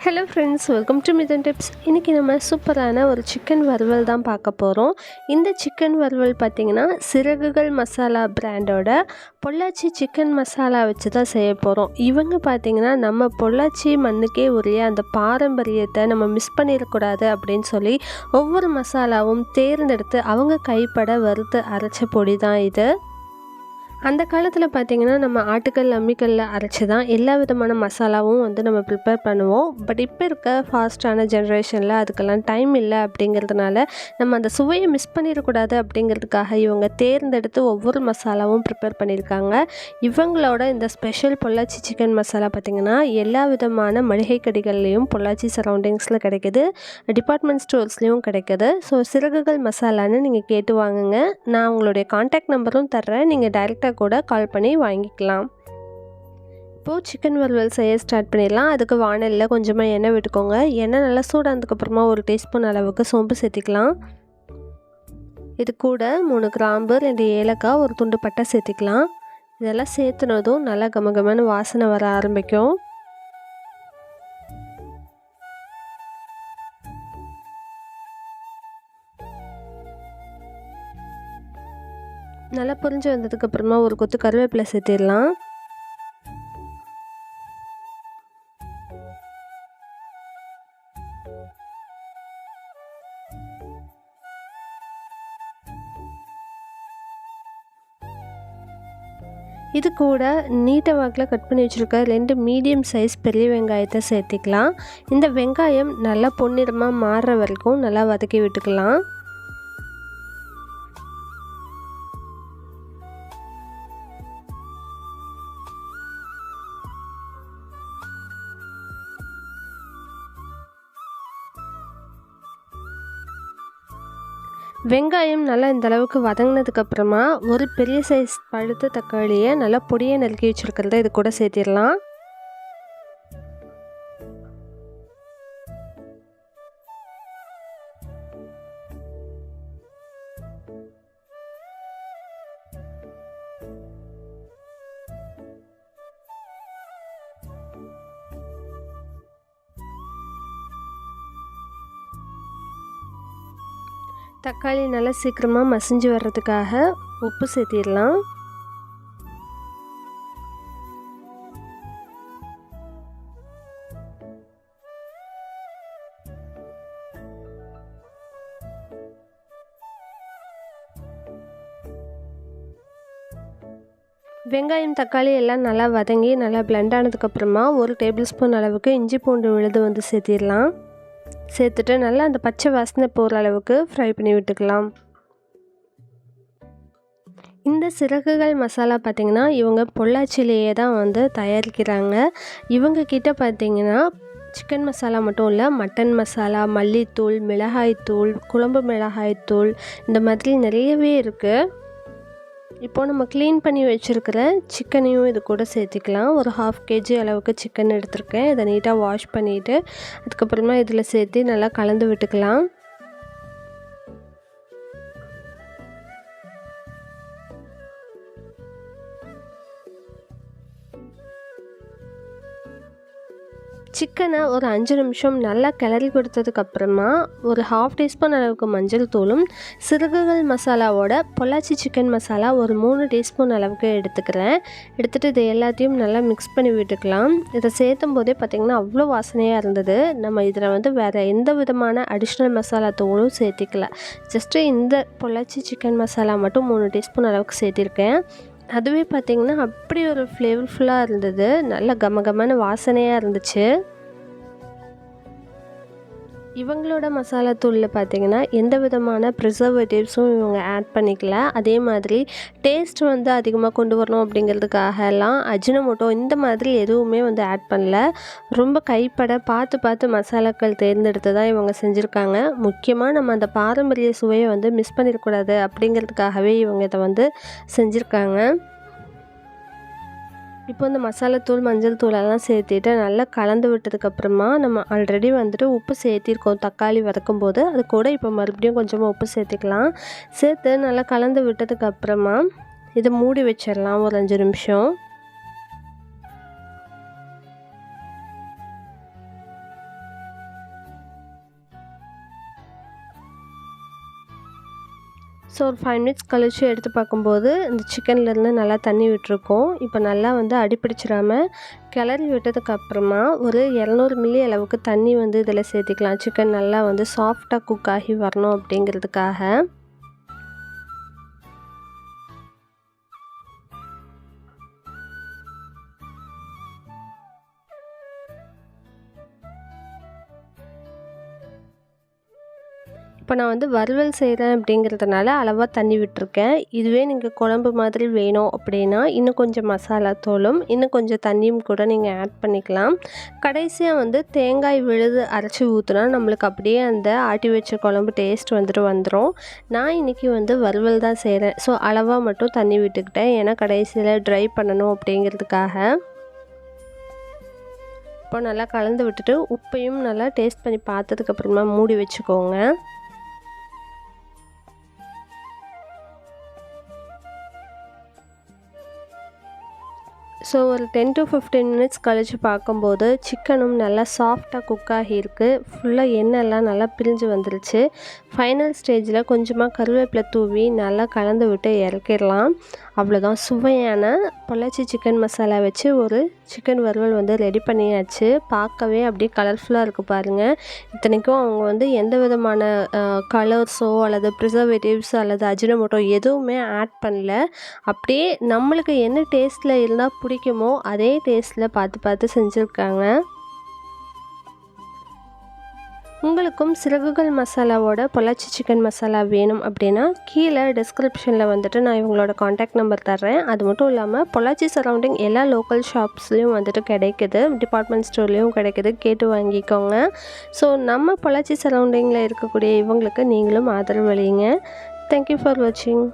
Hello friends, welcome to Mithan tips. இன்றைக்கி நம்ம சூப்பரான ஒரு சிக்கன் வறுவல் தான் பார்க்க போகிறோம். இந்த சிக்கன் வறுவல் பார்த்திங்கன்னா சிறகுகள் மசாலா பிராண்டோட பொள்ளாச்சி சிக்கன் மசாலா வச்சு தான் செய்ய போகிறோம். இவங்க பார்த்திங்கன்னா நம்ம பொள்ளாச்சி மண்ணுக்கே உரிய அந்த பாரம்பரியத்தை நம்ம மிஸ் பண்ணிடக்கூடாது அப்படின்னு சொல்லி ஒவ்வொரு மசாலாவும் தேர்ந்தெடுத்து அவங்க கைப்பட வறுத்து அரைச்ச பொடி தான் இது. அந்த காலத்தில் பார்த்திங்கன்னா நம்ம ஆட்டுக்கல் அம்மிக்கல்லில் அரைச்சி தான் எல்லா விதமான மசாலாவும் நம்ம ப்ரிப்பேர் பண்ணுவோம். பட் இப்போ இருக்க ஃபாஸ்ட்டான ஜென்ரேஷனில் அதுக்கெல்லாம் டைம் இல்லை அப்படிங்கிறதுனால நம்ம அந்த சுவையை மிஸ் பண்ணிடக்கூடாது அப்படிங்கிறதுக்காக இவங்க தேர்ந்தெடுத்து ஒவ்வொரு மசாலாவும் ப்ரிப்பேர் பண்ணியிருக்காங்க. இவங்களோட இந்த ஸ்பெஷல் பொள்ளாச்சி சிக்கன் மசாலா பார்த்திங்கன்னா எல்லா விதமான மளிகை கடைகள்லேயும் பொள்ளாச்சி சரௌண்டிங்ஸில் கிடைக்கிது, டிபார்ட்மெண்ட் ஸ்டோர்ஸ்லேயும் கிடைக்கிது. ஸோ சிறகுகள் மசாலான்னு நீங்கள் கேட்டு வாங்குங்க. நான் உங்களுடைய கான்டாக்ட் நம்பரும் தர்றேன், நீங்கள் டைரெக்டாக கூட கால் பண்ணி வாங்கிக்கலாம். இப்போது சிக்கன் வறுவல் செய்ய ஸ்டார்ட் பண்ணிடலாம். அதுக்கு வாணலில் கொஞ்சமாக எண்ணெய் விட்டுக்கோங்க. எண்ணெய் நல்லா சூடானதுக்கப்புறமா ஒரு டீஸ்பூன் அளவுக்கு சோம்பு சேர்த்திக்கலாம். இது கூட 3 கிராம்பு, 2 ஏலக்காய், ஒரு துண்டு பட்டை சேர்த்திக்கலாம். இதெல்லாம் சேர்த்துனதும் நல்லா கமகமான வாசனை வர ஆரம்பிக்கும். நல்லா பொரிஞ்சு வந்ததுக்கப்புறமா ஒரு கொத்து கருவேப்பிலை சேர்த்திடலாம். இது கூட நீட்ட வாக்கில் கட் பண்ணி வச்சுருக்க 2 மீடியம் சைஸ் பெரிய வெங்காயத்தை சேர்த்திக்கலாம். இந்த வெங்காயம் நல்லா பொன்னிறமாக மாறுற வரைக்கும் நல்லா வதக்கி விட்டுக்கலாம். வெங்காயம் நல்லா இந்த அளவுக்கு வதங்கினதுக்கப்புறமா ஒரு பெரிய சைஸ் பழுத்த தக்காளியை நல்லா பொடியை நறுக்கி வச்சுருக்கிறத இது கூட சேர்த்திடலாம். தக்காளி நல்லா சீக்கிரமாக மசிஞ்சு வர்றதுக்காக உப்பு சேர்த்திடலாம். வெங்காயம் தக்காளி எல்லாம் நல்லா வதங்கி நல்லா பிளெண்ட் ஆனதுக்கப்புறமா ஒரு டேபிள் ஸ்பூன் அளவுக்கு இஞ்சி பூண்டு விழுது சேர்த்திடலாம். சேர்த்துட்டு நல்லா அந்த பச்சை வாசனை போகிற அளவுக்கு ஃப்ரை பண்ணி விட்டுக்கலாம். இந்த சிறகுகள் மசாலா பார்த்திங்கன்னா இவங்க பொள்ளாச்சிலேயே தான் தயாரிக்கிறாங்க. இவங்க கிட்ட பார்த்திங்கன்னா சிக்கன் மசாலா மட்டும் இல்லை, மட்டன் மசாலா, மல்லித்தூள், மிளகாய்த்தூள், குழம்பு மிளகாய்த்தூள், இந்த மாதிரி நிறையவே இருக்குது. இப்போது நம்ம க்ளீன் பண்ணி வச்சுருக்கிற சிக்கனையும் இது கூட சேர்த்திக்கலாம். ஒரு 1/2 kg அளவுக்கு சிக்கன் எடுத்திருக்கேன். இதை நீட்டாக வாஷ் பண்ணிவிட்டு அதுக்கப்புறமா இதில் சேர்த்து நல்லா கலந்து விட்டுக்கலாம். சிக்கனை ஒரு 5 நிமிஷம் நல்லா கிளறி கொடுத்ததுக்கப்புறமா ஒரு 1/2 டீஸ்பூன் அளவுக்கு மஞ்சள் தூளும் சிறகுகள் மசாலாவோட பொள்ளாச்சி சிக்கன் மசாலா ஒரு 3 டீஸ்பூன் அளவுக்கு எடுத்துக்கிறேன். எடுத்துகிட்டு இதை எல்லாத்தையும் நல்லா மிக்ஸ் பண்ணி விட்டுக்கலாம். இதை சேர்த்தும் போதே பார்த்திங்கன்னா அவ்வளோ வாசனையாக இருந்தது. நம்ம இதில் வேறு எந்த விதமான அடிஷ்னல் மசாலா தூளும் சேர்த்திக்கல. ஜஸ்ட்டு இந்த பொள்ளாச்சி சிக்கன் மசாலா மட்டும் 3 டீஸ்பூன் அளவுக்கு சேர்த்திருக்கேன். அதுவே பார்த்திங்கன்னா அப்படி ஒரு ஃப்ளேவர்ஃபுல்லாக இருந்தது. நல்ல கமகமான வாசனையாக இருந்துச்சு. இவங்களோட மசாலா தூளில் பார்த்திங்கன்னா எந்த விதமான ப்ரிசர்வேட்டிவ்ஸும் இவங்க ஆட் பண்ணிக்கல. அதே மாதிரி டேஸ்ட் அதிகமாக கொண்டு வரணும் அப்படிங்கிறதுக்காகலாம் அஜினமோட்டோ இந்த மாதிரி எதுவுமே ஆட் பண்ணல. ரொம்ப கைப்பட பார்த்து மசாலாக்கள் தேர்ந்தெடுத்து தான் இவங்க செஞ்சுருக்காங்க. முக்கியமாக நம்ம அந்த பாரம்பரிய சுவையை மிஸ் பண்ணிடக்கூடாது அப்படிங்கிறதுக்காகவே இவங்க இதை செஞ்சுருக்காங்க. இப்போ இந்த மசாலாத்தூள், மஞ்சள் தூளெல்லாம் சேர்த்திட்டு நல்லா கலந்து விட்டதுக்கப்புறமா நம்ம ஆல்ரெடி உப்பு சேர்த்திருக்கோம் தக்காளி வதக்கும் போது. அது கூட இப்போ மறுபடியும் கொஞ்சமாக உப்பு சேர்த்திக்கலாம். சேர்த்து நல்லா கலந்து விட்டதுக்கப்புறமா இதை மூடி வச்சிடலாம் ஒரு 5 நிமிஷம். ஸோ ஒரு 5 மினிட்ஸ் கழித்து எடுத்து பார்க்கும்போது இந்த சிக்கன்லேருந்து நல்லா தண்ணி விட்டுருக்கோம். இப்போ நல்லா வந்து அடிப்பிடிச்சிடாமல் கிளறி விட்டதுக்கப்புறமா ஒரு 200 மில்லி அளவுக்கு தண்ணி வந்து இதில் சேர்த்திக்கலாம். சிக்கன் நல்லா வந்து சாஃப்டாக குக் ஆகி வரணும் அப்படிங்கிறதுக்காக. இப்போ நான் வந்து வறுவல் செய்கிறேன் அப்படிங்கிறதுனால அளவாக தண்ணி விட்டுருக்கேன். இதுவே நீங்கள் குழம்பு மாதிரி வேணும் அப்படின்னா இன்னும் கொஞ்சம் மசாலா தூளும் இன்னும் கொஞ்சம் தண்ணியும் கூட நீங்கள் ஆட் பண்ணிக்கலாம். கடைசியாக வந்து தேங்காய் விழுது அரைச்சி ஊற்றினா நம்மளுக்கு அப்படியே அந்த ஆட்டி வச்ச குழம்பு டேஸ்ட் வந்துடும். நான் இன்றைக்கி வந்து வறுவல் தான் செய்கிறேன். ஸோ அளவாக மட்டும் தண்ணி விட்டுக்கிட்டேன். ஏன்னா கடைசியில் ட்ரை பண்ணணும் அப்படிங்கிறதுக்காக. இப்போ நல்லா கலந்து விட்டுட்டு உப்பையும் நல்லா டேஸ்ட் பண்ணி பார்த்ததுக்கப்புறமா மூடி வச்சுக்கோங்க. ஸோ ஒரு 10 to 15 மினிட்ஸ் கழித்து பார்க்கும்போது சிக்கனும் நல்லா சாஃப்டாக குக் ஆகியிருக்கு. ஃபுல்லாக எண்ணெய்லாம் நல்லா பிரிஞ்சு வந்துருச்சு. ஃபைனல் ஸ்டேஜில் கொஞ்சமாக கருவேப்பிலை தூவி நல்லா கலந்து விட்டு இறக்கிடலாம். அவ்வளோதான், சுவையான பொள்ளாச்சி சிக்கன் மசாலா வச்சு ஒரு சிக்கன் வறுவல் வந்து ரெடி பண்ணியாச்சு. பார்க்கவே அப்படியே கலர்ஃபுல்லாக இருக்குது பாருங்கள். இத்தனைக்கும் அவங்க வந்து எந்த விதமான கலர்ஸோ அல்லது ப்ரிசர்வேட்டிவ்ஸ் அல்லது அஜினோமோட்டோ எதுவுமே ஆட் பண்ணல. அப்படியே நம்மளுக்கு என்ன டேஸ்ட்டில் இருந்தால் பிடிக்குமோ அதே டேஸ்ட்டில் பார்த்து செஞ்சுருக்காங்க. உங்களுக்கும் சிறகுகள் மசாலாவோட பொள்ளாச்சி சிக்கன் மசாலா வேணும் அப்படின்னா கீழே டிஸ்கிரிப்ஷனில் வந்துட்டு நான் இவங்களோட காண்டாக்ட் நம்பர் தர்றேன். அது மட்டும் இல்லாமல் பொள்ளாச்சி சரௌண்டிங் எல்லா லோக்கல் ஷாப்ஸ்லேயும் வந்துட்டு கிடைக்குது, டிபார்ட்மெண்ட் ஸ்டோர்லேயும் கிடைக்குது, கேட்டு வாங்கிக்கோங்க. ஸோ நம்ம பொள்ளாச்சி சரௌண்டிங்கில் இருக்கக்கூடிய இவங்களுக்கு நீங்களும் ஆதரவு அளிங்க. தேங்க்யூ ஃபார் வாட்சிங்.